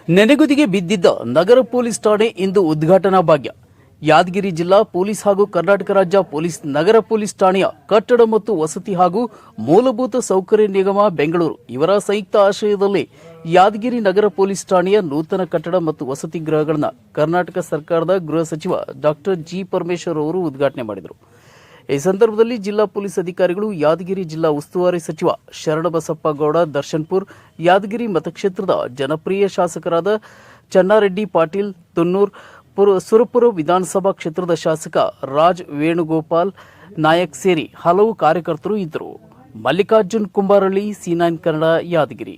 ನೆನೆಗುದಿಗೆ ಬಿದ್ದಿದ್ದ ನಗರ ಪೊಲೀಸ್ ಠಾಣೆ ಇಂದು ಉದ್ಘಾಟನಾ ಭಾಗ್ಯ. ಯಾದಗಿರಿ ಜಿಲ್ಲಾ ಪೊಲೀಸ್ ಹಾಗೂ ಕರ್ನಾಟಕ ರಾಜ್ಯ ಪೊಲೀಸ್ ನಗರ ಪೊಲೀಸ್ ಠಾಣೆಯ ಕಟ್ಟಡ ಮತ್ತು ವಸತಿ ಹಾಗೂ ಮೂಲಭೂತ ಸೌಕರ್ಯ ನಿಗಮ ಬೆಂಗಳೂರು ಇವರ ಸಂಯುಕ್ತ ಆಶ್ರಯದಲ್ಲಿ ಯಾದಗಿರಿ ನಗರ ಪೊಲೀಸ್ ಠಾಣೆಯ ನೂತನ ಕಟ್ಟಡ ಮತ್ತು ವಸತಿ ಗೃಹಗಳನ್ನು ಕರ್ನಾಟಕ ಸರ್ಕಾರದ ಗೃಹ ಸಚಿವ ಡಾಕ್ಟರ್ ಜಿ ಪರಮೇಶ್ವರ್ ಅವರು ಉದ್ಘಾಟನೆ ಮಾಡಿದರು. ಈ ಸಂದರ್ಭದಲ್ಲಿ ಜಿಲ್ಲಾ ಪೊಲೀಸ್ ಅಧಿಕಾರಿಗಳು, ಯಾದಗಿರಿ ಜಿಲ್ಲಾ ಉಸ್ತುವಾರಿ ಸಚಿವ ಶರಣಬಸಪ್ಪ ಗೌಡ ದರ್ಶನ್ಪುರ್, ಯಾದಗಿರಿ ಮತಕ್ಷೇತ್ರದ ಜನಪ್ರಿಯ ಶಾಸಕರಾದ ಚನ್ನಾರೆಡ್ಡಿ ಪಾಟೀಲ್ ತುನ್ನೂರ್, ಸುರಪುರ ವಿಧಾನಸಭಾ ಕ್ಷೇತ್ರದ ಶಾಸಕ ರಾಜ್ ವೇಣುಗೋಪಾಲ್ ನಾಯಕ್ ಸೇರಿ ಹಲವು ಕಾರ್ಯಕರ್ತರು ಇದ್ದರು. ಮಲ್ಲಿಕಾರ್ಜುನ್ ಕುಂಬಾರಳ್ಳಿ, C9 ಕನ್ನಡ, ಯಾದಗಿರಿ.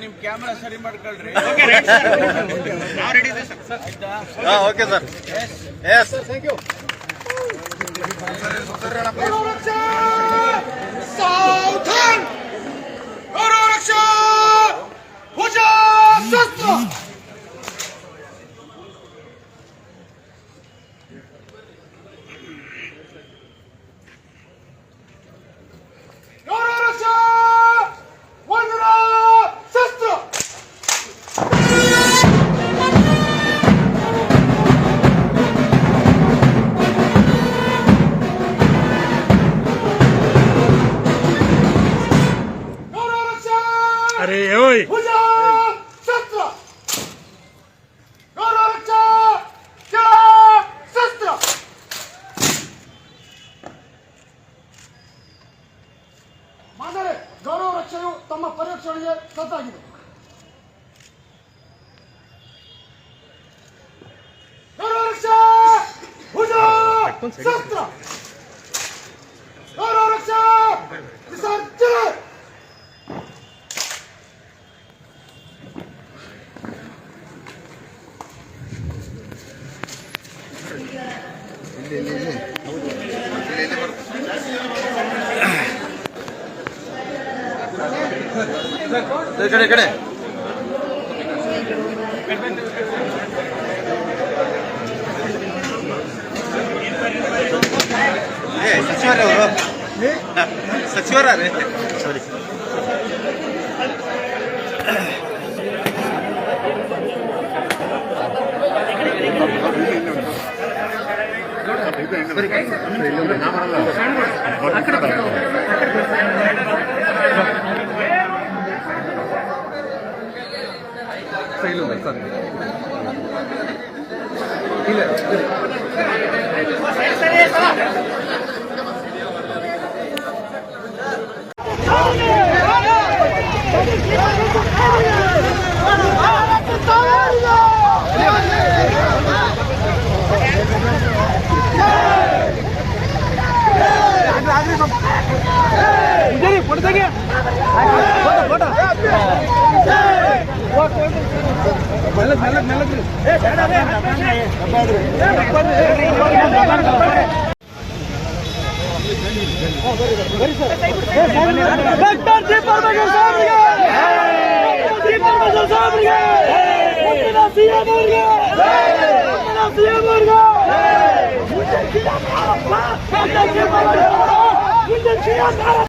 ನಿಮ್ ಕ್ಯಾಮೆರಾ ಸರಿ ಮಾಡ್ಕೊಳ್ರಿ. Okay sir. Yes thank you. सावधान, गौरक्षा, भुजा शस्त्र. गौरक्षा, वज्र शस्त्र. अरे ओए भुजा शस्त्र. गौरक्षा, शस्त्र. ಮಾದರೆ ಗೌರವ ರಕ್ಷೆಯು ತಮ್ಮ ಪರಿರಕ್ಷಣೆಗೆ ಸಜ್ಜಾಗಿದೆ. ಗೌರವ ರಕ್ಷಾ, ಭುಜ ಶಸ್ತ್ರ. ಗೌರವ ರಕ್ಷಾ, ವಿಸರ್ಜನೆ. ಕಡೆ ಸಚಿವರ ಸಾರಿ